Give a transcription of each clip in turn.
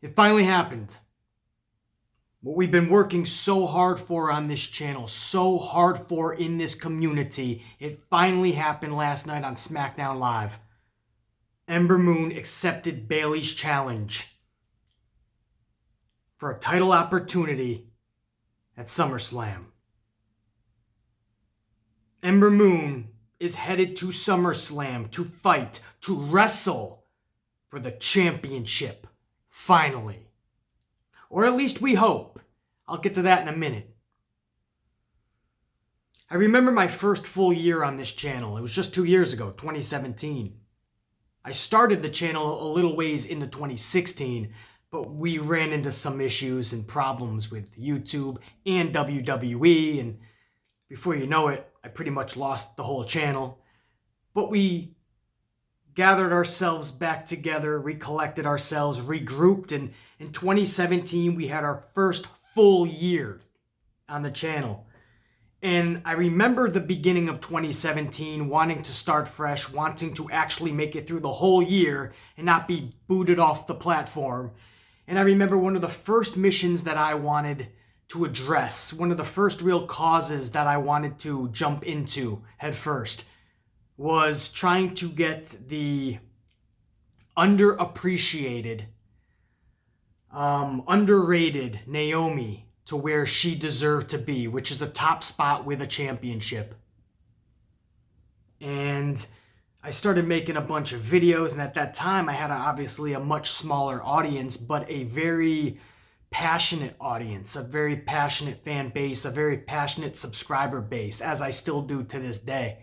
It finally happened. What we've been working so hard for on this channel, so hard for in this community, it finally happened last night on Smackdown Live. Ember Moon accepted Bayley's challenge for a title opportunity at SummerSlam. Ember Moon is headed to SummerSlam to fight, to wrestle for the championship, finally. Or at least we hope. I'll get to that in a minute. I remember my first full year on this channel. It was just 2 years ago, 2017. I started the channel a little ways into 2016, but we ran into some issues and problems with YouTube and WWE, and before you know it, I pretty much lost the whole channel. But we gathered ourselves back together, recollected ourselves, regrouped, and in 2017 we had our first full year on the channel. And I remember the beginning of 2017 wanting to start fresh, wanting to actually make it through the whole year and not be booted off the platform. And I remember one of the first missions that I wanted to address, one of the first real causes that I wanted to jump into head first, was trying to get the underappreciated, underrated Naomi to where she deserved to be, which is a top spot with a championship. And I started making a bunch of videos, and at that time I had obviously a much smaller audience, but a very passionate audience, a very passionate fan base, a very passionate subscriber base, as I still do to this day.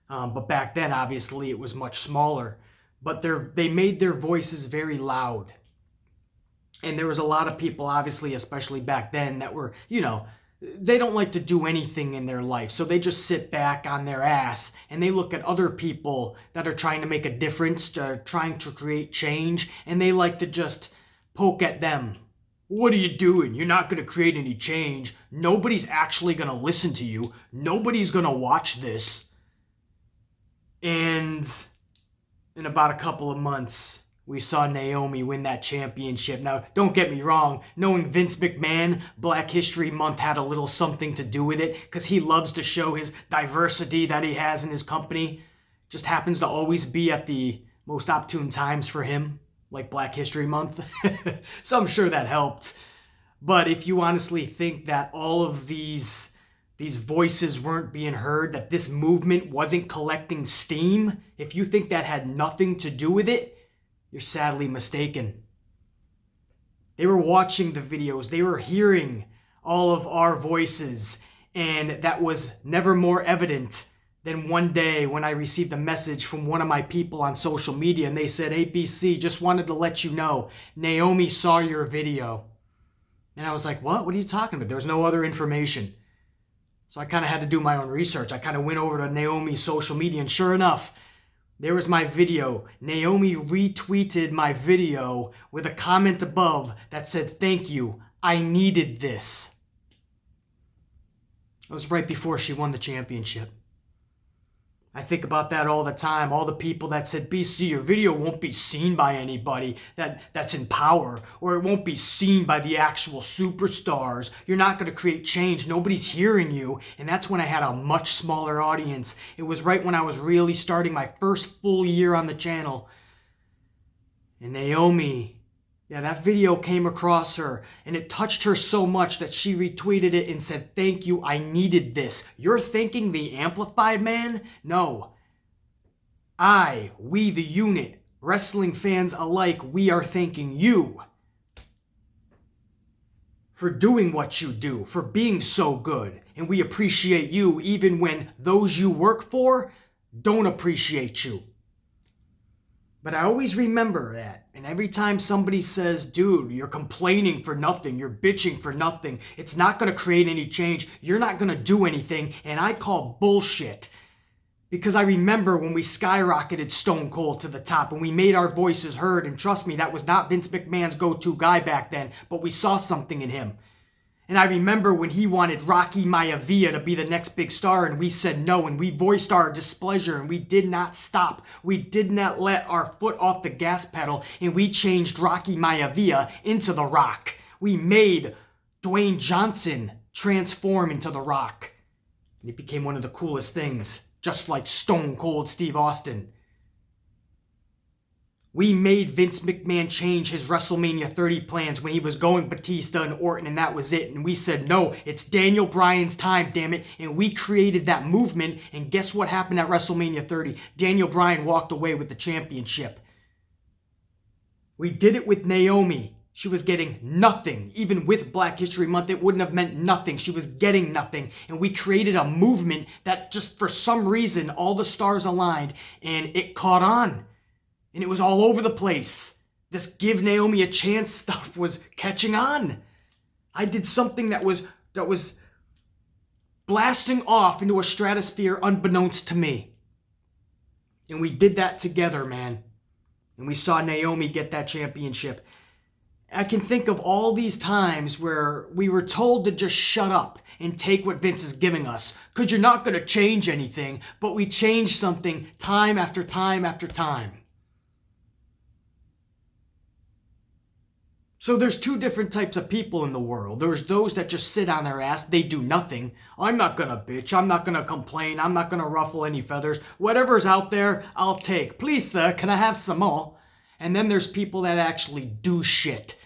But back then, obviously, it was much smaller. But they made their voices very loud. And there was a lot of people, obviously, especially back then, that were, they don't like to do anything in their life. So they just sit back on their ass and they look at other people that are trying to make a difference, trying to create change, and they like to just poke at them. What are you doing? You're not going to create any change. Nobody's actually going to listen to you. Nobody's going to watch this. And in about a couple of months, we saw Naomi win that championship. Now, don't get me wrong. Knowing Vince McMahon, Black History Month had a little something to do with it because he loves to show his diversity that he has in his company. Just happens to always be at the most opportune times for him, like Black History Month. So I'm sure that helped. But if you honestly think that all of these voices weren't being heard, that this movement wasn't collecting steam, if you think that had nothing to do with it, you're sadly mistaken. They were watching the videos, they were hearing all of our voices, and that was never more evident than one day when I received a message from one of my people on social media, and they said, "Hey BC, just wanted to let you know, Naomi saw your video." And I was like, what are you talking about? There was no other information. So I kind of had to do my own research. I kind of went over to Naomi's social media, and sure enough, there was my video. Naomi retweeted my video with a comment above that said, "Thank you, I needed this." It was right before she won the championship. I think about that all the time. All the people that said, "BC, your video won't be seen by anybody that's in power, or it won't be seen by the actual superstars. You're not going to create change. Nobody's hearing you." And that's when I had a much smaller audience. It was right when I was really starting my first full year on the channel. And Naomi, that video came across her, and it touched her so much that she retweeted it and said, "Thank you, I needed this." You're thanking the Amplified Man? No. We the unit, wrestling fans alike, we are thanking you for doing what you do, for being so good. And we appreciate you even when those you work for don't appreciate you. But I always remember that. And every time somebody says, "Dude, you're complaining for nothing, you're bitching for nothing, it's not going to create any change, you're not going to do anything," and I call bullshit. Because I remember when we skyrocketed Stone Cold to the top and we made our voices heard, and trust me, that was not Vince McMahon's go-to guy back then, but we saw something in him. And I remember when he wanted Rocky Maivia to be the next big star, and we said no, and we voiced our displeasure, and we did not stop. We did not let our foot off the gas pedal, and we changed Rocky Maivia into The Rock. We made Dwayne Johnson transform into The Rock. And it became one of the coolest things, just like Stone Cold Steve Austin. We made Vince McMahon change his WrestleMania 30 plans when he was going Batista and Orton, and that was it. And we said, no, it's Daniel Bryan's time, damn it. And we created that movement, and guess what happened at WrestleMania 30? Daniel Bryan walked away with the championship. We did it with Naomi. She was getting nothing. Even with Black History Month, it wouldn't have meant nothing. She was getting nothing. And we created a movement that just for some reason, all the stars aligned, and it caught on. And it was all over the place. This give Naomi a chance stuff was catching on. I did something that was blasting off into a stratosphere unbeknownst to me. And we did that together, man. And we saw Naomi get that championship. I can think of all these times where we were told to just shut up and take what Vince is giving us, because you're not going to change anything, but we changed something time after time after time. So there's two different types of people in the world. There's those that just sit on their ass. They do nothing. I'm not going to bitch. I'm not going to complain. I'm not going to ruffle any feathers. Whatever's out there, I'll take. Please, sir, can I have some more? And then there's people that actually do shit.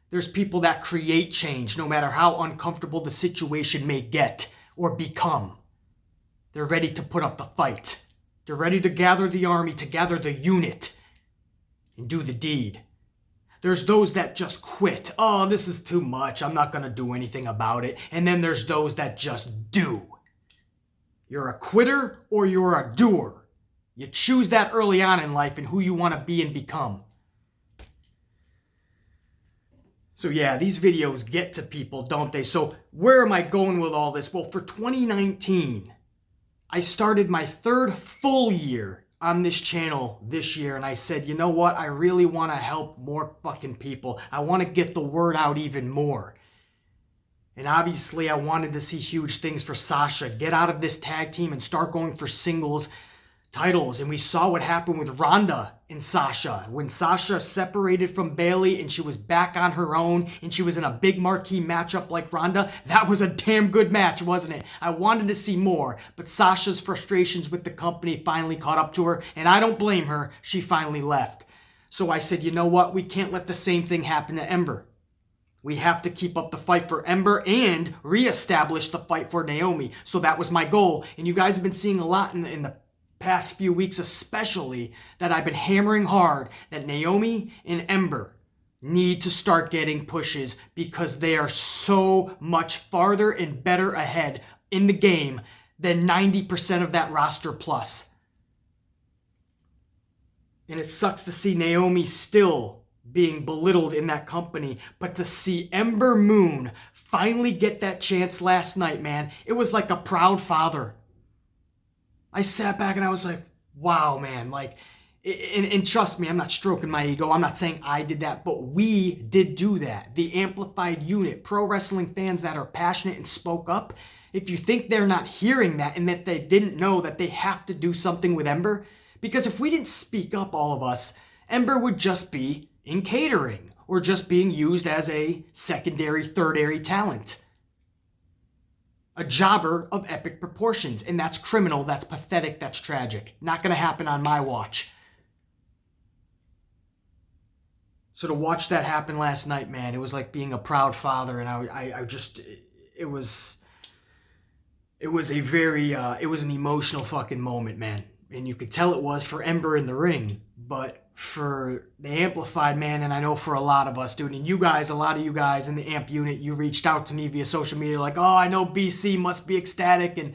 There's people that create change no matter how uncomfortable the situation may get or become. They're ready to put up the fight. They're ready to gather the army, to gather the unit, and do the deed. There's those that just quit. Oh, this is too much. I'm not going to do anything about it. And then there's those that just do. You're a quitter or you're a doer. You choose that early on in life and who you want to be and become. So yeah, these videos get to people, don't they? So where am I going with all this? Well, for 2019, I started my third full year on this channel this year, and I said, you know what? I really want to help more fucking people. I want to get the word out even more. And obviously, I wanted to see huge things for Sasha. Get out of this tag team and start going for singles titles. And we saw what happened with Ronda and Sasha. When Sasha separated from Bayley and she was back on her own and she was in a big marquee matchup like Ronda, that was a damn good match, wasn't it? I wanted to see more, but Sasha's frustrations with the company finally caught up to her, and I don't blame her. She finally left. So I said, you know what? We can't let the same thing happen to Ember. We have to keep up the fight for Ember and reestablish the fight for Naomi. So that was my goal. And you guys have been seeing a lot in the past few weeks especially, that I've been hammering hard that Naomi and Ember need to start getting pushes because they are so much farther and better ahead in the game than 90% of that roster plus. And it sucks to see Naomi still being belittled in that company, but to see Ember Moon finally get that chance last night, man, it was like a proud father. I sat back and I was like, wow, man, like, and trust me, I'm not stroking my ego. I'm not saying I did that, but we did do that. The amplified unit, pro wrestling fans that are passionate and spoke up. If you think they're not hearing that and that they didn't know that they have to do something with Ember, because if we didn't speak up, all of us, Ember would just be in catering or just being used as a secondary, thirdary talent. A jobber of epic proportions, and that's criminal, that's pathetic, that's tragic. Not going to happen on my watch. So to watch that happen last night, man, it was like being a proud father, and I just, it was a very, it was an emotional fucking moment, man. And you could tell it was for Ember in the ring, but for the amplified, man, and I know for a lot of us, dude, and you guys, a lot of you guys in the amp unit, you reached out to me via social media like, oh, I know BC must be ecstatic, and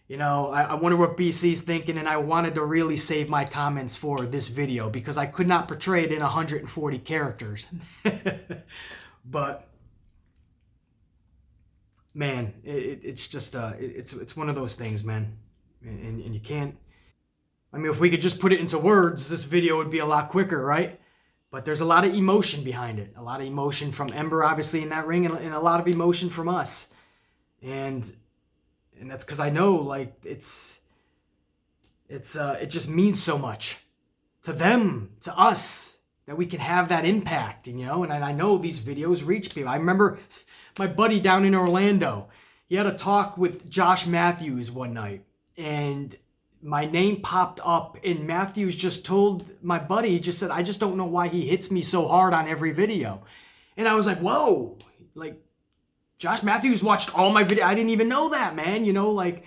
you know, I wonder what BC's thinking, and I wanted to really save my comments for this video because I could not portray it in 140 characters. But man, it's just it's one of those things, man, and you can't. I mean, if we could just put it into words, this video would be a lot quicker, right? But there's a lot of emotion behind it. A lot of emotion from Ember, obviously, in that ring, and a lot of emotion from us. And that's because I know, like, it just means so much to them, to us, that we can have that impact, you know? And I know these videos reach people. I remember my buddy down in Orlando, he had a talk with Josh Matthews one night, and my name popped up, and Matthews just told my buddy, he just said, I just don't know why he hits me so hard on every video. And I was like, whoa, like, Josh Matthews watched all my videos. I didn't even know that, man. You know, like,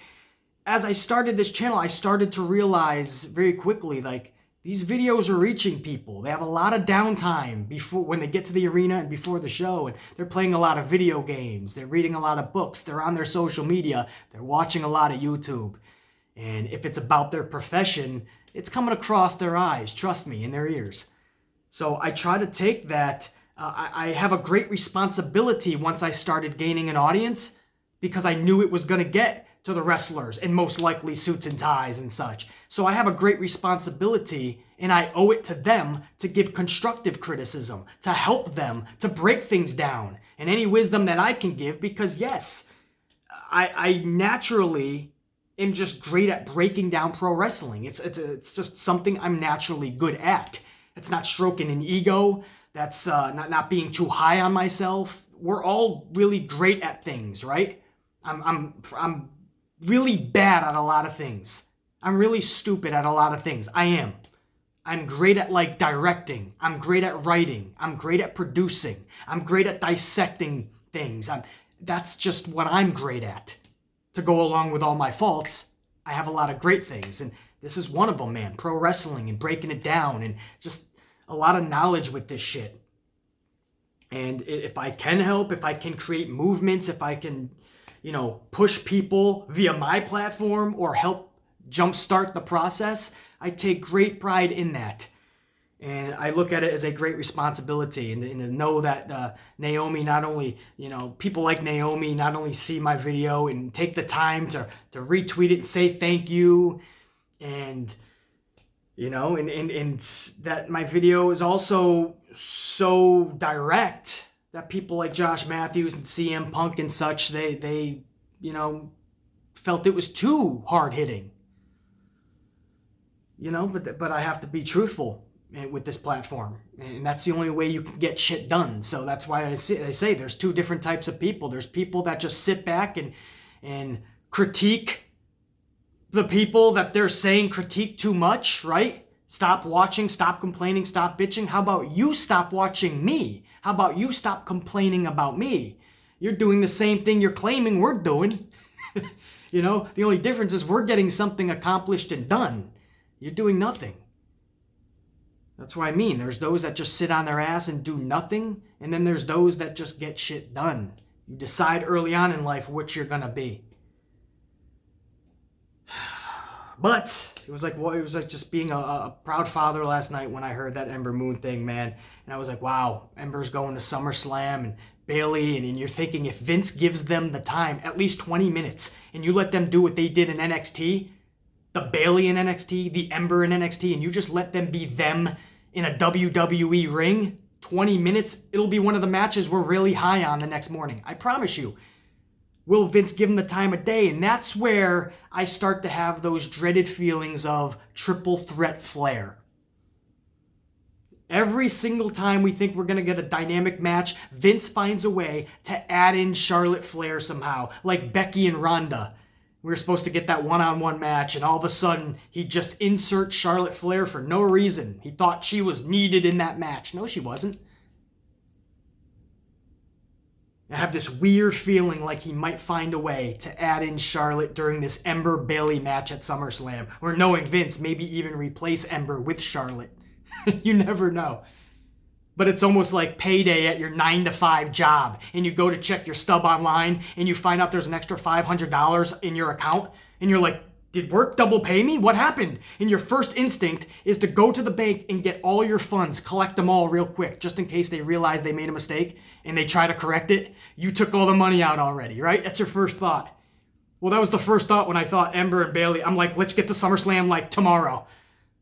as I started this channel, I started to realize very quickly, like, these videos are reaching people. They have a lot of downtime before, when they get to the arena and before the show, and they're playing a lot of video games. They're reading a lot of books. They're on their social media. They're watching a lot of YouTube. And if it's about their profession, it's coming across their eyes, trust me, in their ears. So I try to take that. I have a great responsibility once I started gaining an audience, because I knew it was going to get to the wrestlers and most likely suits and ties and such. So I have a great responsibility, and I owe it to them to give constructive criticism, to help them, to break things down, and any wisdom that I can give, because yes, I naturally am just great at breaking down pro wrestling. It's just something I'm naturally good at. It's not stroking an ego. That's not being too high on myself. We're all really great at things, right? I'm really bad at a lot of things. I'm really stupid at a lot of things. I am. I'm great at, like, directing. I'm great at writing. I'm great at producing. I'm great at dissecting things. That's just what I'm great at. To go along with all my faults, I have a lot of great things. And this is one of them, man. Pro wrestling and breaking it down, and just a lot of knowledge with this shit. And if I can help, if I can create movements, if I can, you know, push people via my platform or help jumpstart the process, I take great pride in that. And I look at it as a great responsibility, and to know that Naomi, not only, you know, people like Naomi not only see my video and take the time to retweet it and say thank you, and, you know, and that my video is also so direct that people like Josh Matthews and CM Punk and such, they you know, felt it was too hard-hitting. You know, but I have to be truthful with this platform, and that's the only way you can get shit done. So that's why I say there's two different types of people. There's people that just sit back and critique the people that they're saying critique too much, right? Stop watching, stop complaining, stop bitching. How about you stop watching me? How about you stop complaining about me? You're doing the same thing you're claiming we're doing. You know, the only difference is we're getting something accomplished and done. You're doing nothing. That's what I mean. There's those that just sit on their ass and do nothing, and then there's those that just get shit done. You decide early on in life what you're gonna be. But it was like just being a proud father last night when I heard that Ember Moon thing, man. And I was like, wow, Ember's going to SummerSlam, and Bayley, and you're thinking if Vince gives them the time, at least 20 minutes, and you let them do what they did in NXT, the Bayley in NXT, the Ember in NXT, and you just let them be them in a WWE ring, 20 minutes, it'll be one of the matches we're really high on the next morning. I promise you. Will Vince give him the time of day? And that's where I start to have those dreaded feelings of triple threat Flair. Every single time we think we're going to get a dynamic match, Vince finds a way to add in Charlotte Flair somehow, like Becky and Ronda. We were supposed to get that one-on-one match, and all of a sudden, he just inserts Charlotte Flair for no reason. He thought she was needed in that match. No, she wasn't. I have this weird feeling like he might find a way to add in Charlotte during this Ember Bayley match at SummerSlam, or knowing Vince, maybe even replace Ember with Charlotte. You never know. But it's almost like payday at your 9-to-5 job, and you go to check your stub online, and you find out there's an extra $500 in your account, and you're like, did work double pay me? What happened? And your first instinct is to go to the bank and get all your funds, collect them all real quick, just in case they realize they made a mistake, and they try to correct it. You took all the money out already, right? That's your first thought. Well, that was the first thought when I thought Ember and Bayley. I'm like, let's get to SummerSlam like tomorrow.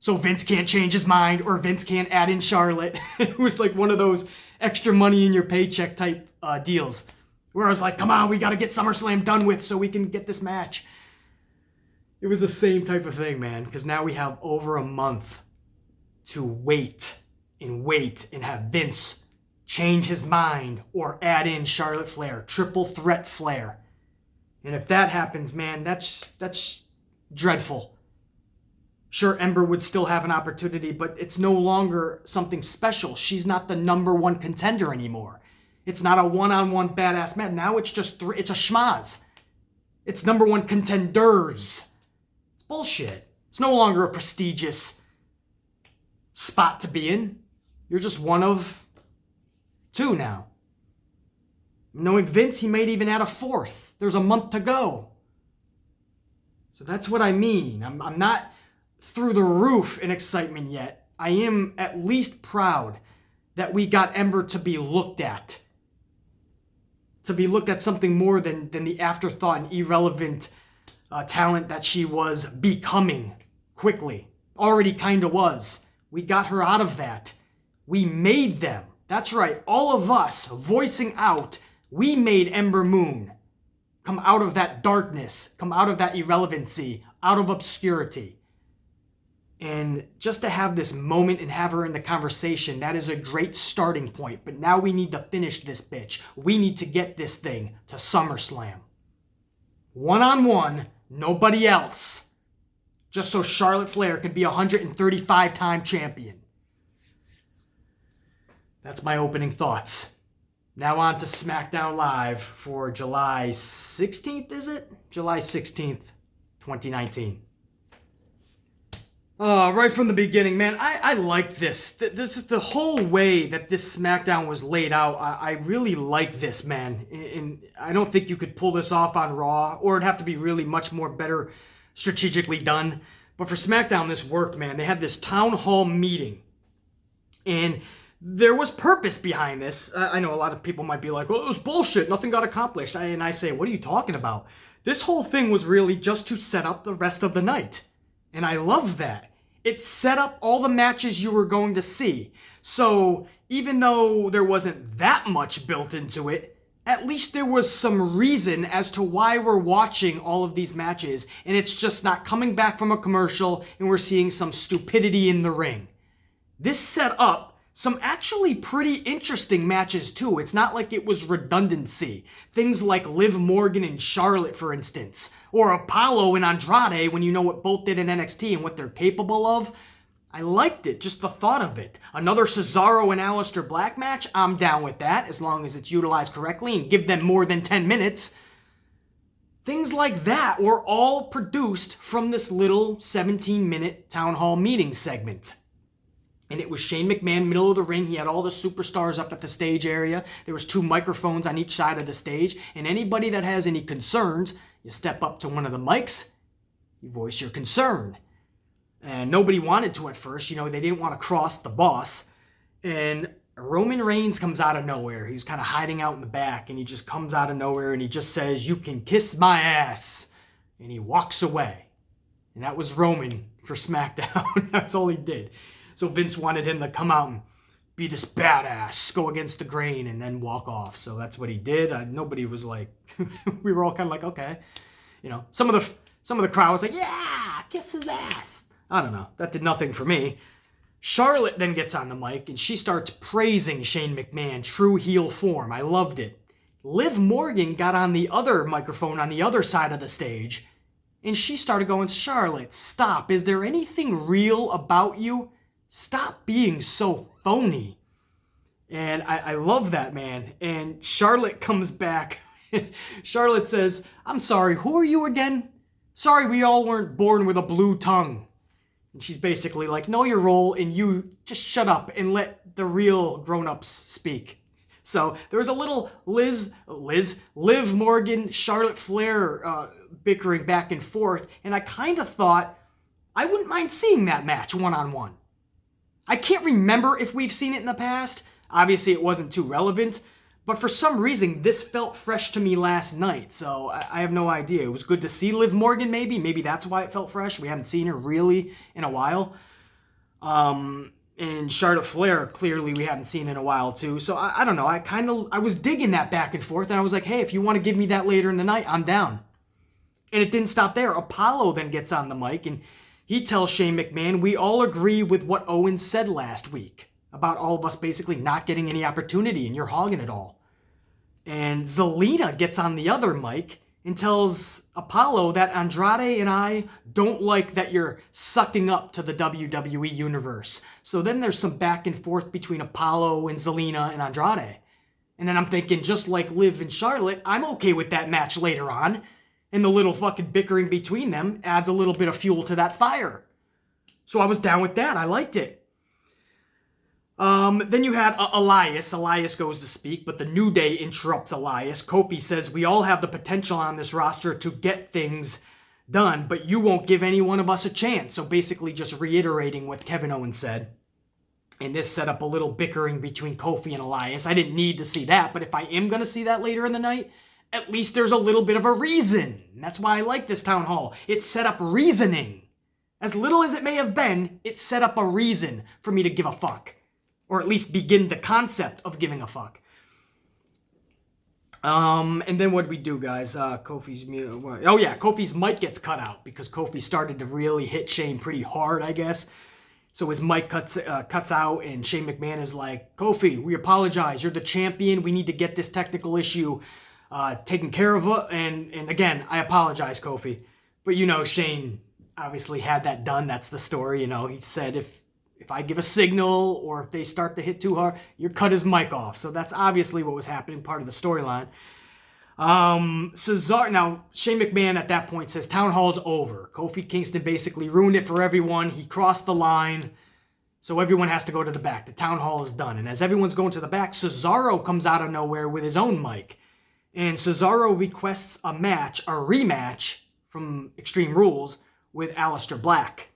so Vince can't change his mind or Vince can't add in Charlotte. It was like one of those extra money in your paycheck type deals where I was like, come on, we got to get SummerSlam done with so we can get this match. It was the same type of thing, man, because now we have over a month to wait and have Vince change his mind or add in Charlotte Flair, triple threat Flair. And if that happens, man, that's dreadful. Sure, Ember would still have an opportunity, but it's no longer something special. She's not the number one contender anymore. It's not a one-on-one badass match. Now it's just it's a schmaz. It's number one contenders. It's bullshit. It's no longer a prestigious spot to be in. You're just one of two now. Knowing Vince, he might even add a fourth. There's a month to go. So that's what I mean. I'm not through the roof in excitement yet. I am at least proud that we got Ember to be looked at. To be looked at something more than the afterthought and irrelevant talent that she was becoming quickly. Already kind of was. We got her out of that. We made them. That's right. All of us voicing out. We made Ember Moon come out of that darkness, come out of that irrelevancy, out of obscurity. And just to have this moment and have her in the conversation, that is a great starting point. But now we need to finish this bitch. We need to get this thing to SummerSlam. One-on-one, nobody else. Just so Charlotte Flair can be a 135-time champion. That's my opening thoughts. Now on to Smackdown Live for July 16th, is it? July 16th, 2019. Right from the beginning, man, I like this. This is the whole way that this SmackDown was laid out. I really like this, man. And I don't think you could pull this off on Raw, or it'd have to be really much more better strategically done. But for SmackDown, this worked, man. They had this town hall meeting. And there was purpose behind this. I know a lot of people might be like, well, it was bullshit. Nothing got accomplished. And I say, what are you talking about? This whole thing was really just to set up the rest of the night. And I love that. It set up all the matches you were going to see. So even though there wasn't that much built into it, at least there was some reason as to why we're watching all of these matches. And it's just not coming back from a commercial and we're seeing some stupidity in the ring. This set up some actually pretty interesting matches too. It's not like it was redundancy. Things like Liv Morgan and Charlotte, for instance, or Apollo and Andrade, when you know what both did in NXT and what they're capable of. I liked it, just the thought of it. Another Cesaro and Aleister Black match, I'm down with that, as long as it's utilized correctly and give them more than 10 minutes. Things like that were all produced from this little 17-minute town hall meeting segment. And it was Shane McMahon, middle of the ring. He had all the superstars up at the stage area. There was 2 microphones on each side of the stage. And anybody that has any concerns, you step up to one of the mics, you voice your concern. And nobody wanted to at first. You know, they didn't want to cross the boss. And Roman Reigns comes out of nowhere. He was kind of hiding out in the back. And he just comes out of nowhere and he just says, "You can kiss my ass." And he walks away. And that was Roman for SmackDown. That's all he did. So Vince wanted him to come out and be this badass, go against the grain, and then walk off. So that's what he did. Nobody was like, we were all kind of like, okay. You know, some of the crowd was like, yeah, kiss his ass. I don't know. That did nothing for me. Charlotte then gets on the mic, and she starts praising Shane McMahon, true heel form. I loved it. Liv Morgan got on the other microphone on the other side of the stage, and she started going, "Charlotte, stop. Is there anything real about you? Stop being so phony." And I love that, man. And Charlotte comes back. Charlotte says, "I'm sorry, who are you again? Sorry we all weren't born with a blue tongue." And she's basically like, know your role and you just shut up and let the real grown-ups speak. So there was a little Liv Morgan, Charlotte Flair bickering back and forth. And I kind of thought I wouldn't mind seeing that match one-on-one. I can't remember if we've seen it in the past. Obviously, it wasn't too relevant. But for some reason, this felt fresh to me last night. So I have no idea. It was good to see Liv Morgan, maybe. Maybe that's why it felt fresh. We haven't seen her really in a while. And Charlotte Flair, clearly we haven't seen in a while too. So I don't know. I was digging that back and forth, and I was like, hey, if you want to give me that later in the night, I'm down. And it didn't stop there. Apollo then gets on the mic, and he tells Shane McMahon, we all agree with what Owens said last week about all of us basically not getting any opportunity, and you're hogging it all. And Zelina gets on the other mic and tells Apollo that Andrade and I don't like that you're sucking up to the WWE universe. So then there's some back and forth between Apollo and Zelina and Andrade. And then I'm thinking, just like Liv and Charlotte, I'm okay with that match later on. And the little fucking bickering between them adds a little bit of fuel to that fire. So I was down with that. I liked it. Then you had Elias. Elias goes to speak, but the New Day interrupts Elias. Kofi says, we all have the potential on this roster to get things done, but you won't give any one of us a chance. So basically just reiterating what Kevin Owens said. And this set up a little bickering between Kofi and Elias. I didn't need to see that, but if I am going to see that later in the night, at least there's a little bit of a reason. And that's why I like this town hall. It set up reasoning. As little as it may have been, it set up a reason for me to give a fuck. Or at least begin the concept of giving a fuck. And then what did we do, guys? Kofi's mic gets cut out because Kofi started to really hit Shane pretty hard, I guess. So his mic cuts out, and Shane McMahon is like, Kofi, we apologize. You're the champion. We need to get this technical issue taken care of. And again, I apologize, Kofi. But Shane obviously had that done. That's the story. He said if I give a signal or if they start to hit too hard, you cut his mic off. So that's obviously what was happening, part of the storyline. Now, Shane McMahon at that point says, Town Hall's over. Kofi Kingston basically ruined it for everyone. He crossed the line. So everyone has to go to the back. The Town Hall is done. And as everyone's going to the back, Cesaro comes out of nowhere with his own mic. And Cesaro requests a rematch from Extreme Rules with Aleister Black.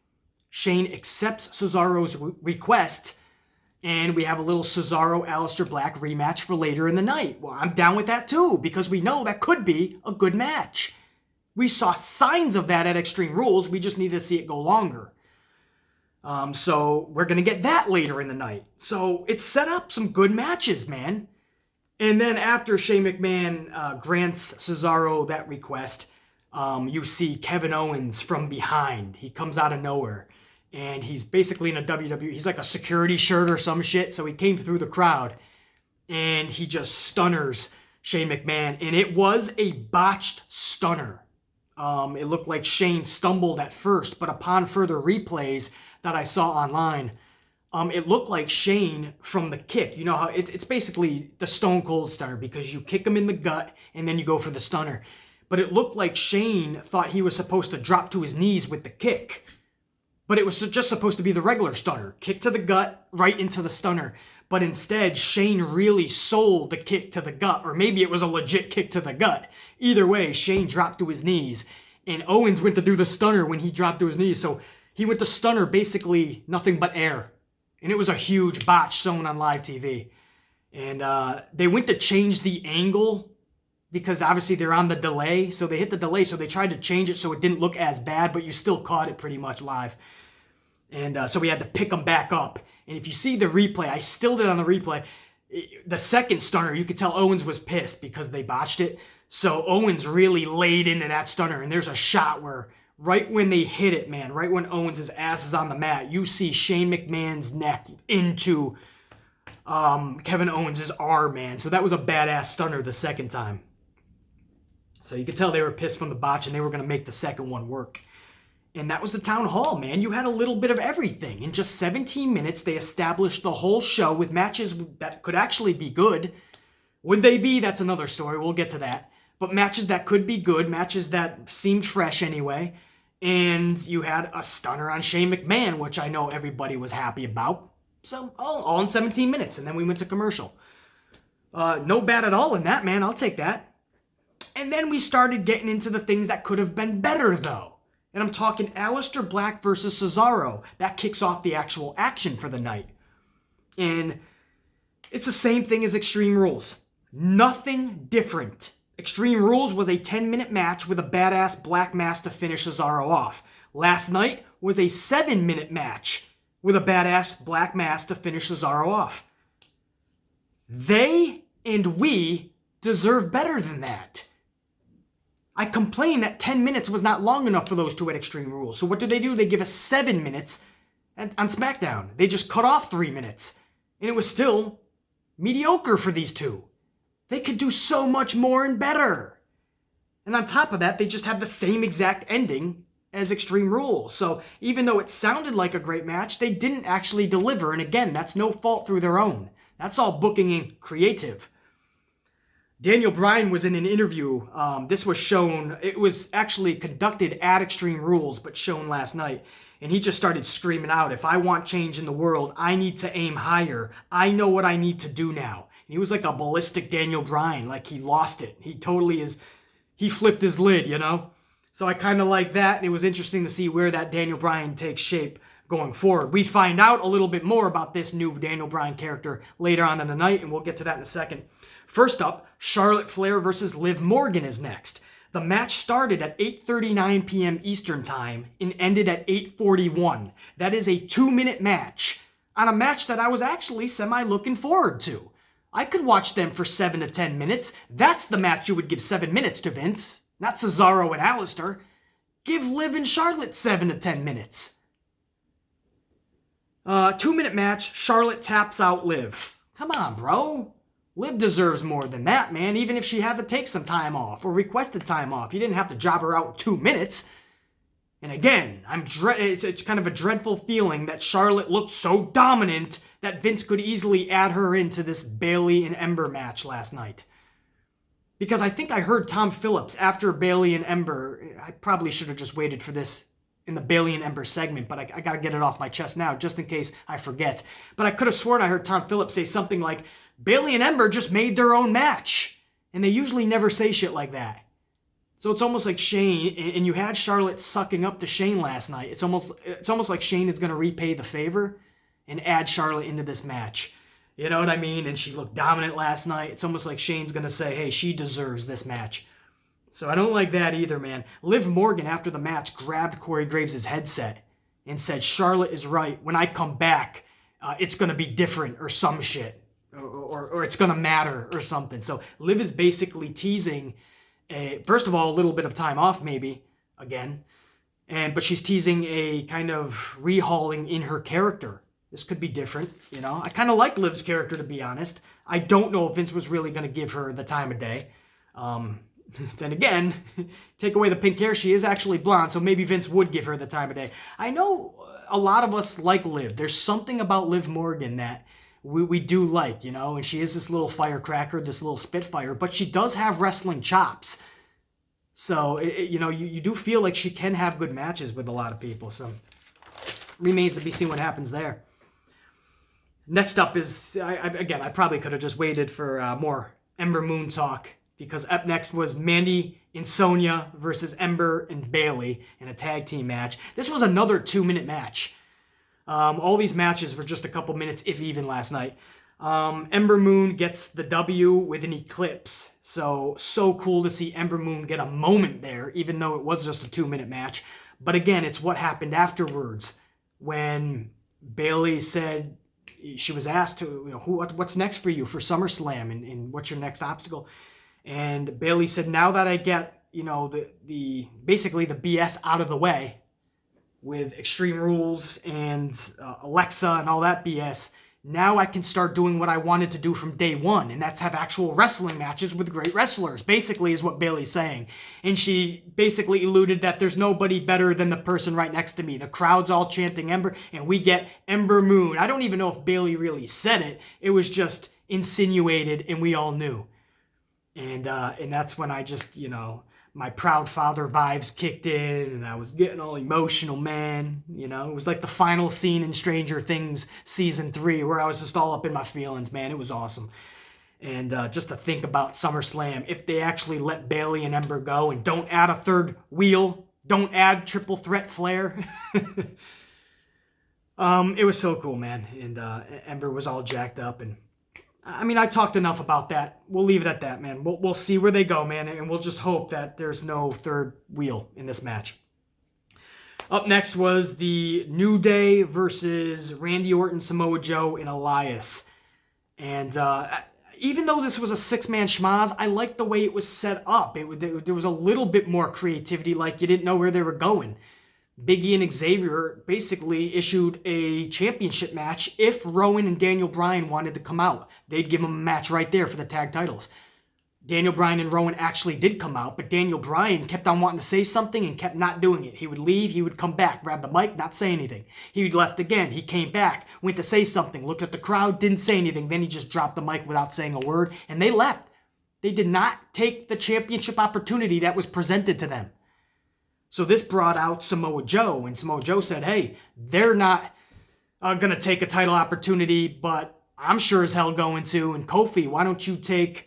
Shane accepts Cesaro's request, and we have a little Cesaro-Aleister Black rematch for later in the night. Well, I'm down with that too, because we know that could be a good match. We saw signs of that at Extreme Rules. We just need to see it go longer. So we're going to get that later in the night. So it set up some good matches, man. And then after Shane McMahon grants Cesaro that request, you see Kevin Owens from behind. He comes out of nowhere. And he's basically in a WWE, he's like a security shirt or some shit. So he came through the crowd and he just stunners Shane McMahon. And it was a botched stunner. It looked like Shane stumbled at first, but upon further replays that I saw online, it looked like Shane from the kick. You know how it's basically the Stone Cold stunner because you kick him in the gut and then you go for the stunner. But it looked like Shane thought he was supposed to drop to his knees with the kick. But it was just supposed to be the regular stunner. Kick to the gut, right into the stunner. But instead, Shane really sold the kick to the gut. Or maybe it was a legit kick to the gut. Either way, Shane dropped to his knees. And Owens went to do the stunner when he dropped to his knees. So he went to stunner basically nothing but air. And it was a huge botch shown on live TV. And they went to change the angle because obviously they're on the delay. So they hit the delay. So they tried to change it so it didn't look as bad. But you still caught it pretty much live. And so we had to pick them back up. And if you see the replay, I still did on the replay, the second stunner, you could tell Owens was pissed because they botched it. So Owens really laid into that stunner. And there's a shot where right when they hit it, man, right when Owens' ass is on the mat, you see Shane McMahon's neck into Kevin Owens' arm, man. So that was a badass stunner the second time. So you could tell they were pissed from the botch and they were going to make the second one work. And that was the Town Hall, man. You had a little bit of everything. In just 17 minutes, they established the whole show with matches that could actually be good. Would they be? That's another story. We'll get to that. But matches that could be good, matches that seemed fresh anyway. And you had a stunner on Shane McMahon, which I know everybody was happy about. So, all in 17 minutes. And then we went to commercial. No bad at all in that, man. I'll take that. And then we started getting into the things that could have been better, though. And I'm talking Aleister Black versus Cesaro. That kicks off the actual action for the night. And it's the same thing as Extreme Rules. Nothing different. Extreme Rules was a 10-minute match with a badass black mass to finish Cesaro off. Last night was a 7-minute match with a badass black mass to finish Cesaro off. They and we deserve better than that. I complained that 10 minutes was not long enough for those two at Extreme Rules. So what do? They give us 7 minutes on Smackdown. They just cut off 3 minutes. And it was still mediocre for these two. They could do so much more and better. And on top of that, they just have the same exact ending as Extreme Rules. So even though it sounded like a great match, they didn't actually deliver. And again, that's no fault through their own. That's all booking and creative. Daniel Bryan was in an interview. This was shown, it was actually conducted at Extreme Rules, but shown last night. And he just started screaming out, if I want change in the world, I need to aim higher. I know what I need to do now. And he was like a ballistic Daniel Bryan, like he lost it. He totally is, he flipped his lid, you know? So I kind of like that, and it was interesting to see where that Daniel Bryan takes shape going forward. We find out a little bit more about this new Daniel Bryan character later on in the night, and we'll get to that in a second. First up, Charlotte Flair versus Liv Morgan is next. The match started at 8:39 p.m. Eastern Time and ended at 8:41. That is a 2-minute match on a match that I was actually semi-looking forward to. I could watch them for 7 to 10 minutes. That's the match you would give 7 minutes to, Vince. Not Cesaro and Alistair. Give Liv and Charlotte 7 to 10 minutes. 2-minute match, Charlotte taps out Liv. Come on, bro. Liv deserves more than that, man, even if she had to take some time off or requested time off. You didn't have to job her out in 2 minutes. And again, it's kind of a dreadful feeling that Charlotte looked so dominant that Vince could easily add her into this Bayley and Ember match last night. Because I think I heard Tom Phillips after Bayley and Ember, I probably should have just waited for this in the Bayley and Ember segment, but I got to get it off my chest now just in case I forget. But I could have sworn I heard Tom Phillips say something like, Bayley and Ember just made their own match. And they usually never say shit like that. So it's almost like Shane, and you had Charlotte sucking up to Shane last night. It's almost like Shane is going to repay the favor and add Charlotte into this match. You know what I mean? And she looked dominant last night. It's almost like Shane's going to say, hey, she deserves this match. So I don't like that either, man. Liv Morgan, after the match, grabbed Corey Graves' headset and said, Charlotte is right. When I come back, it's going to be different or some shit. Or it's going to matter or something. So Liv is basically teasing, first of all, a little bit of time off maybe, again. But she's teasing a kind of rehauling in her character. This could be different, you know. I kind of like Liv's character, to be honest. I don't know if Vince was really going to give her the time of day. Then again, take away the pink hair, she is actually blonde, so maybe Vince would give her the time of day. I know a lot of us like Liv. There's something about Liv Morgan that we do like, you know, and she is this little firecracker, this little spitfire, but she does have wrestling chops. So, you know, you do feel like she can have good matches with a lot of people, so remains to be seen what happens there. Next up is, I probably could have just waited for more Ember Moon talk, because up next was Mandy and Sonya versus Ember and Bayley in a tag team match. This was another 2-minute match. All these matches were just a couple minutes, if even, last night. Ember Moon gets the W with an eclipse. So cool to see Ember Moon get a moment there, even though it was just a 2-minute match. But again, it's what happened afterwards when Bayley said, she was asked to, you know, what's next for you for SummerSlam and what's your next obstacle? And Bayley said, now that I get, you know, the basically the BS out of the way with Extreme Rules and Alexa and all that BS, now I can start doing what I wanted to do from day one, and that's have actual wrestling matches with great wrestlers, basically is what Bayley's saying. And she basically alluded that there's nobody better than the person right next to me. The crowd's all chanting Ember, and we get Ember Moon. I don't even know if Bayley really said it. It was just insinuated, and we all knew. And that's when I just, you know, my proud father vibes kicked in, and I was getting all emotional, man. You know, it was like the final scene in Stranger Things Season 3, where I was just all up in my feelings, man. It was awesome. And just to think about SummerSlam, if they actually let Bayley and Ember go and don't add a third wheel, don't add triple threat Flair. It was so cool, man. And Ember was all jacked up, and I mean, I talked enough about that. We'll leave it at that, man. We'll see where they go, man, and we'll just hope that there's no third wheel in this match. Up next was the New Day versus Randy Orton, Samoa Joe, and Elias. And even though this was a six-man schmaz, I liked the way it was set up. There was a little bit more creativity, like you didn't know where they were going. Big E and Xavier basically issued a championship match. If Rowan and Daniel Bryan wanted to come out, they'd give them a match right there for the tag titles. Daniel Bryan and Rowan actually did come out, but Daniel Bryan kept on wanting to say something and kept not doing it. He would leave, he would come back, grab the mic, not say anything. He left again, he came back, went to say something, looked at the crowd, didn't say anything, then he just dropped the mic without saying a word, and they left. They did not take the championship opportunity that was presented to them. So this brought out Samoa Joe, and Samoa Joe said, hey, they're not going to take a title opportunity, but I'm sure as hell going to. And Kofi, why don't you take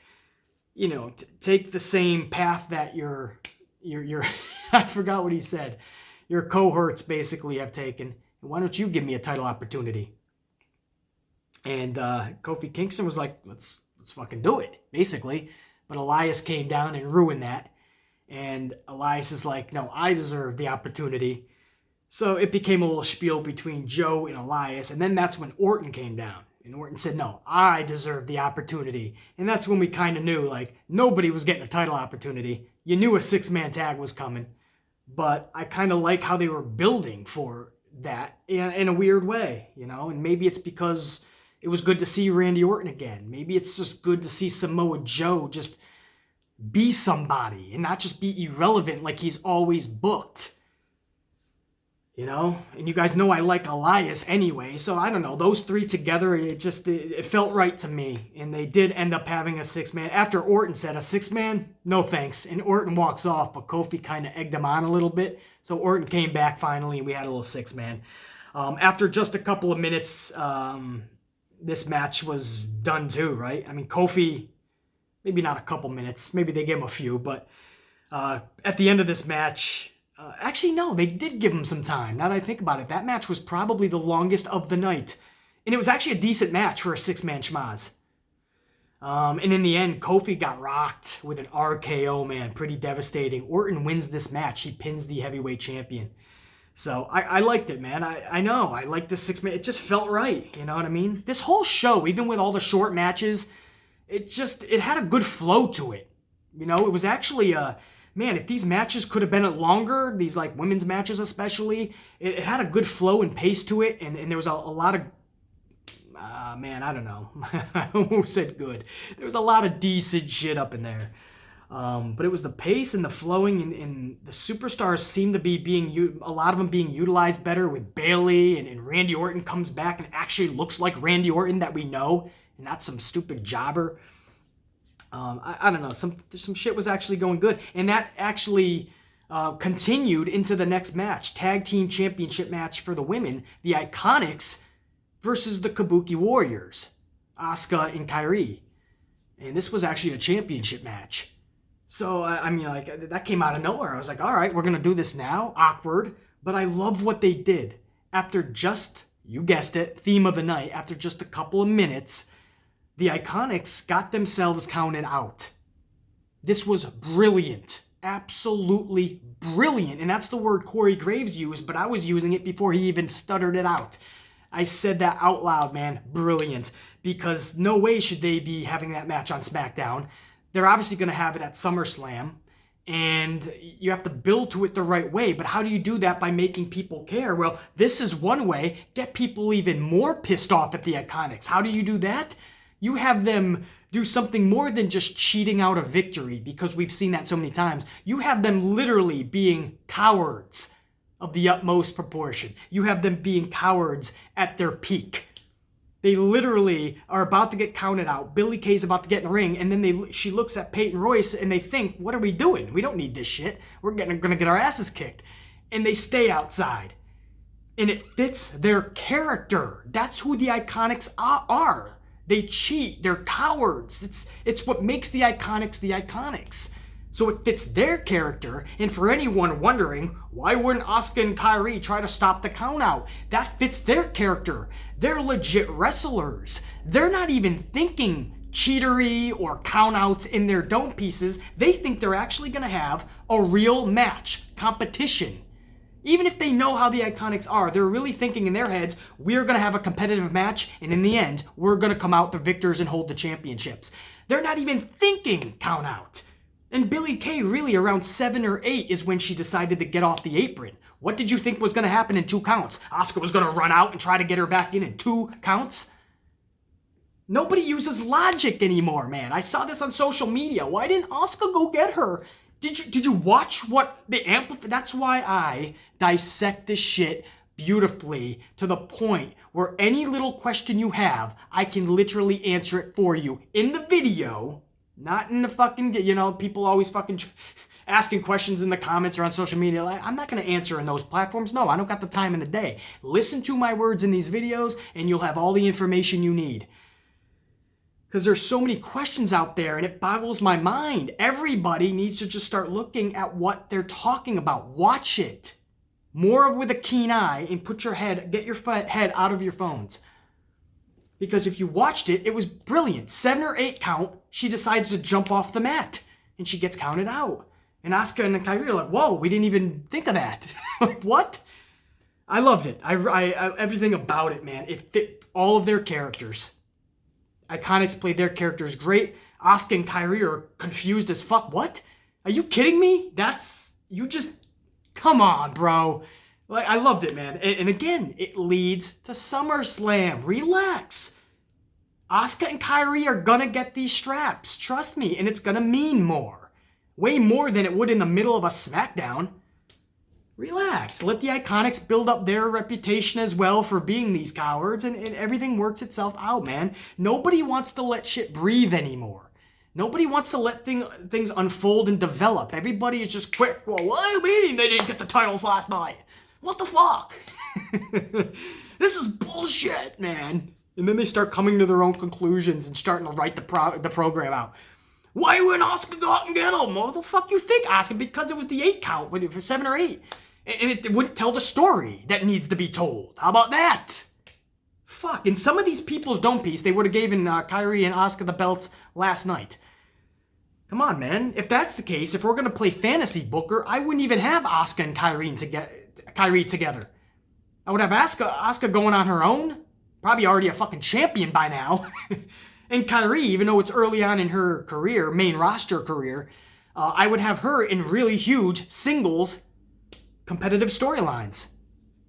the same path that your I forgot what he said, your cohorts basically have taken. Why don't you give me a title opportunity? And Kofi Kingston was like, let's fucking do it, basically. But Elias came down and ruined that. And Elias is like, no, I deserve the opportunity. So it became a little spiel between Joe and Elias. And then that's when Orton came down. And Orton said, no, I deserve the opportunity. And that's when we kind of knew, like, nobody was getting a title opportunity. You knew a six-man tag was coming. But I kind of like how they were building for that in a weird way, And maybe it's because it was good to see Randy Orton again. Maybe it's just good to see Samoa Joe just be somebody and not just be irrelevant like he's always booked. And you guys know I like Elias anyway, so I don't know. Those three together, it felt right to me. And they did end up having a six-man. After Orton said a six-man, no thanks. And Orton walks off, but Kofi kind of egged him on a little bit. So Orton came back finally, and we had a little six-man. After just a couple of minutes, this match was done too, right? I mean, Kofi, maybe not a couple minutes. Maybe they gave him a few, but at the end of this match... actually, no, they did give him some time. Now that I think about it, that match was probably the longest of the night. And it was actually a decent match for a six-man schmaz. And in the end, Kofi got rocked with an RKO, man. Pretty devastating. Orton wins this match. He pins the heavyweight champion. So I liked it, man. I know. I liked this six-man. It just felt right. You know what I mean? This whole show, even with all the short matches, it had a good flow to it. It was actually man, if these matches could have been longer, these like women's matches especially, it had a good flow and pace to it, and there was a lot of, man, I don't know. I almost said good. There was a lot of decent shit up in there. But it was the pace and the flowing, and the superstars seem to be a lot of them being utilized better with Bayley, and Randy Orton comes back and actually looks like Randy Orton that we know, and not some stupid jobber. I don't know, some shit was actually going good. And that actually continued into the next match. Tag Team Championship match for the women. The Iconics versus the Kabuki Warriors. Asuka and Kairi. And this was actually a championship match. So, that came out of nowhere. I was like, all right, we're going to do this now. Awkward. But I love what they did. After just, you guessed it, theme of the night, after just a couple of minutes, the Iconics got themselves counted out. This was brilliant. Absolutely brilliant. And that's the word Corey Graves used, but I was using it before he even stuttered it out. I said that out loud, man. Brilliant. Because no way should they be having that match on SmackDown. They're obviously going to have it at SummerSlam. And you have to build to it the right way. But how do you do that? By making people care. Well, this is one way. Get people even more pissed off at the Iconics. How do you do that? You have them do something more than just cheating out a victory, because we've seen that so many times. You have them literally being cowards of the utmost proportion. You have them being cowards at their peak. They literally are about to get counted out. Billie Kay's about to get in the ring, and then she looks at Peyton Royce, and they think, what are we doing? We don't need this shit. We're going to get our asses kicked. And they stay outside. And it fits their character. That's who the Iconics are. They cheat. They're cowards. It's what makes the Iconics the Iconics. So it fits their character. And for anyone wondering, why wouldn't Asuka and Kairi try to stop the count out? That fits their character. They're legit wrestlers. They're not even thinking cheatery or countouts in their dome pieces. They think they're actually going to have a real match, competition. Even if they know how the Iconics are, they're really thinking in their heads, we're going to have a competitive match, and in the end, we're going to come out the victors and hold the championships. They're not even thinking count out. And Billie Kay, really around 7 or 8 is when she decided to get off the apron. What did you think was going to happen in 2 counts? Asuka was going to run out and try to get her back in 2 counts? Nobody uses logic anymore, man. I saw this on social media. Why didn't Asuka go get her? Did you watch what the amplify? That's why I dissect this shit beautifully to the point where any little question you have, I can literally answer it for you in the video, not in the fucking, people always fucking asking questions in the comments or on social media. I'm not going to answer in those platforms. No, I don't got the time in the day. Listen to my words in these videos and you'll have all the information you need. Because there's so many questions out there and it boggles my mind. Everybody needs to just start looking at what they're talking about. Watch it. More with a keen eye and get your head out of your phones. Because if you watched it, it was brilliant. 7 or 8 count, she decides to jump off the mat and she gets counted out. And Asuka and Kairi are like, whoa, we didn't even think of that. Like, what? I loved it. I everything about it, man. It fit all of their characters. Iconics played their characters great. Asuka and Kairi are confused as fuck. What? Are you kidding me? Come on, bro. Like, I loved it, man. And again, it leads to SummerSlam. Relax. Asuka and Kairi are gonna get these straps. Trust me. And it's gonna mean more. Way more than it would in the middle of a Smackdown. Relax. Let the Iconics build up their reputation as well for being these cowards, and everything works itself out, man. Nobody wants to let shit breathe anymore. Nobody wants to let things unfold and develop. Everybody is just quick. Well, what do you mean they didn't get the titles last night? What the fuck? This is bullshit, man. And then they start coming to their own conclusions and starting to write the program out. Why wouldn't Asuka go out and get them? What the fuck you think, Asuka? Because it was the 8 count for 7 or 8. And it wouldn't tell the story that needs to be told. How about that? Fuck. And some of these people's don't piece, they would have given Kairi and Asuka the belts last night. Come on, man. If that's the case, if we're going to play fantasy booker, I wouldn't even have Asuka and Kairi together. I would have Asuka going on her own. Probably already a fucking champion by now. And Kairi, even though it's early on in her career, main roster career, I would have her in really huge singles competitive storylines.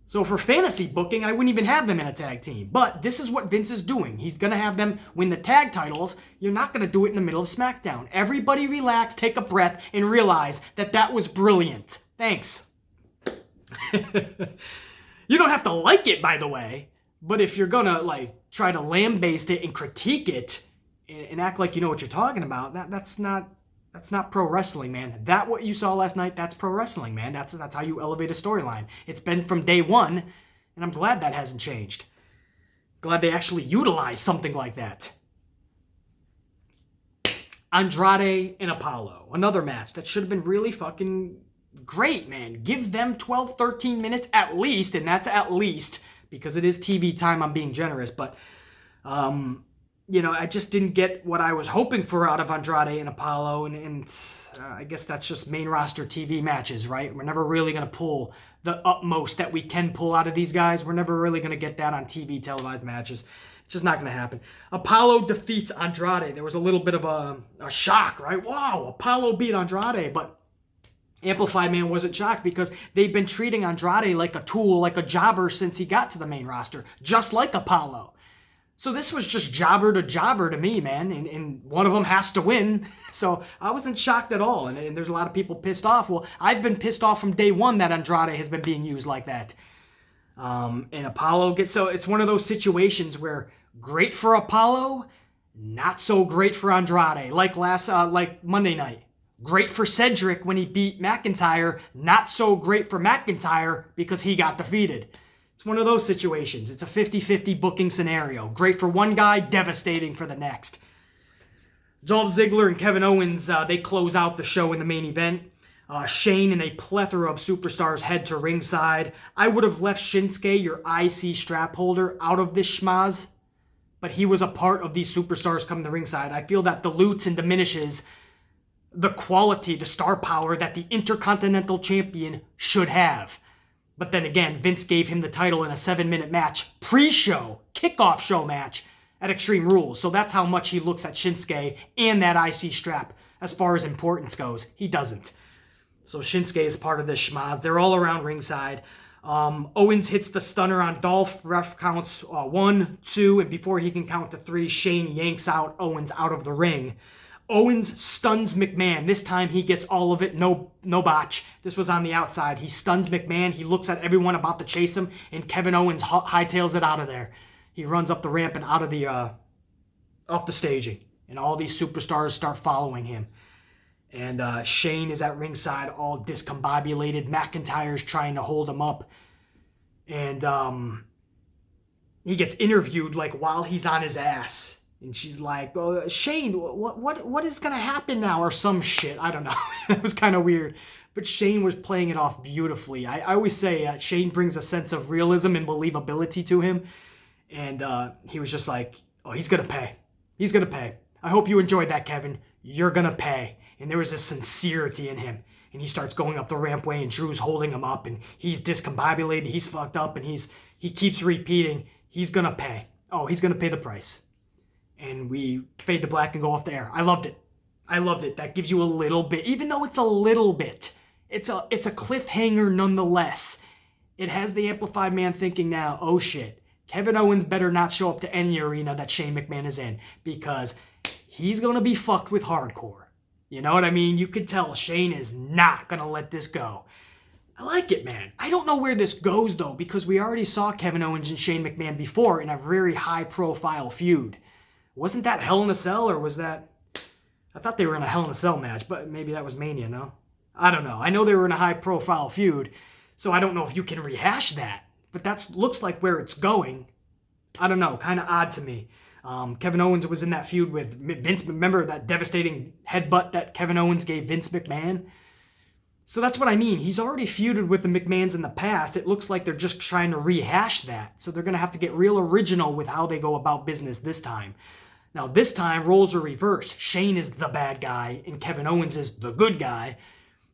So for fantasy booking, I wouldn't even have them in a tag team. But this is what Vince is doing. He's going to have them win the tag titles. You're not going to do it in the middle of SmackDown. Everybody relax, take a breath, and realize that was brilliant. Thanks. You don't have to like it, by the way. But if you're going to try to lambaste it and critique it and act like you know what you're talking about, that's not pro wrestling, man. What you saw last night, that's pro wrestling, man. That's how you elevate a storyline. It's been from day one, and I'm glad that hasn't changed. Glad they actually utilized something like that. Andrade and Apollo. Another match that should have been really fucking great, man. Give them 12, 13 minutes at least, and that's at least because it is TV time, I'm being generous, but I just didn't get what I was hoping for out of Andrade and Apollo, and I guess that's just main roster TV matches, right? We're never really going to pull the utmost that we can pull out of these guys. We're never really going to get that on TV televised matches. It's just not going to happen. Apollo defeats Andrade. There was a little bit of a shock, right? Wow, Apollo beat Andrade, but Amplified Man wasn't shocked because they've been treating Andrade like a tool, like a jobber since he got to the main roster, just like Apollo. So this was just jobber to me, man, and one of them has to win. So I wasn't shocked at all, and there's a lot of people pissed off. Well, I've been pissed off from day one that Andrade has been being used like that. And Apollo so it's one of those situations where great for Apollo, not so great for Andrade, like Monday night. Great for Cedric when he beat McIntyre, not so great for McIntyre because he got defeated. It's one of those situations. It's a 50-50 booking scenario. Great for one guy, devastating for the next. Dolph Ziggler and Kevin Owens, they close out the show in the main event. Shane and a plethora of superstars head to ringside. I would have left Shinsuke, your IC strap holder, out of this schmaz, but he was a part of these superstars coming to ringside. I feel that dilutes and diminishes the quality, the star power that the Intercontinental Champion should have. But then again, Vince gave him the title in a 7-minute match, pre-show, kickoff show match at Extreme Rules. So that's how much he looks at Shinsuke and that IC strap as far as importance goes. He doesn't. So Shinsuke is part of this schmaz. They're all around ringside. Owens hits the stunner on Dolph. Ref counts 1, 2, and before he can count to 3, Shane yanks out Owens out of the ring. Owens stuns McMahon. This time he gets all of it. No botch. This was on the outside. He stuns McMahon. He looks at everyone about to chase him, and Kevin Owens hightails it out of there. He runs up the ramp and out of the off the staging, and all these superstars start following him. And Shane is at ringside, all discombobulated. McIntyre's trying to hold him up, and he gets interviewed like while he's on his ass. And she's like, oh, Shane, what is going to happen now? Or some shit. I don't know. It was kind of weird. But Shane was playing it off beautifully. I always say Shane brings a sense of realism and believability to him. And he was just like, oh, he's going to pay. He's going to pay. I hope you enjoyed that, Kevin. You're going to pay. And there was a sincerity in him. And he starts going up the rampway, and Drew's holding him up. And he's discombobulated. He's fucked up. And he keeps repeating, he's going to pay. Oh, he's going to pay the price. And we fade to black and go off the air. I loved it. I loved it. That gives you a little bit, even though it's a little bit, it's a cliffhanger nonetheless. It has the amplified man thinking now, oh shit, Kevin Owens better not show up to any arena that Shane McMahon is in, because he's going to be fucked with hardcore. You know what I mean? You could tell Shane is not going to let this go. I like it, man. I don't know where this goes, though, because we already saw Kevin Owens and Shane McMahon before in a very high-profile feud. Wasn't that Hell in a Cell, or was that... I thought they were in a Hell in a Cell match, but maybe that was Mania, no? I don't know. I know they were in a high-profile feud, so I don't know if you can rehash that. But that looks like where it's going. I don't know. Kind of odd to me. Kevin Owens was in that feud with Vince. Remember that devastating headbutt that Kevin Owens gave Vince McMahon? So that's what I mean. He's already feuded with the McMahons in the past. It looks like they're just trying to rehash that. So they're going to have to get real original with how they go about business this time. Now, this time, roles are reversed. Shane is the bad guy, and Kevin Owens is the good guy.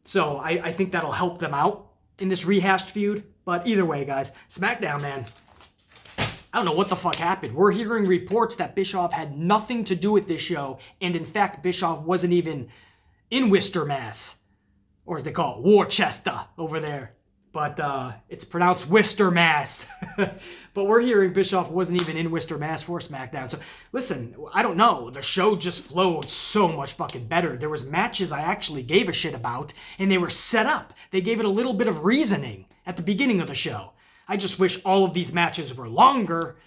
So I think that'll help them out in this rehashed feud. But either way, guys, Smackdown, man, I don't know what the fuck happened. We're hearing reports that Bischoff had nothing to do with this show, and in fact, Bischoff wasn't even in Worcester, Mass. Or as they call it, Worcester over there. But it's pronounced Worcester, Mass. But we're hearing Bischoff wasn't even in Worcester, Mass for SmackDown. So listen, I don't know. The show just flowed so much fucking better. There was matches I actually gave a shit about, and they were set up. They gave it a little bit of reasoning at the beginning of the show. I just wish all of these matches were longer,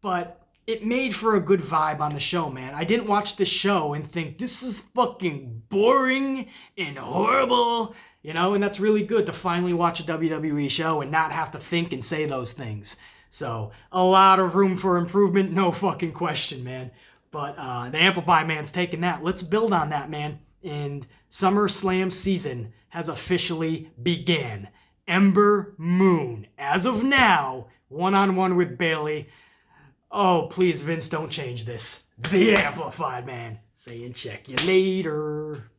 but it made for a good vibe on the show, man. I didn't watch this show and think, this is fucking boring and horrible, you know, and that's really good to finally watch a WWE show and not have to think and say those things. So, a lot of room for improvement, no fucking question, man. But the Amplify man's taking that. Let's build on that, man. And SummerSlam season has officially began. Ember Moon, as of now, one-on-one with Bayley. Oh, please, Vince, don't change this. The Amplified man saying check you later.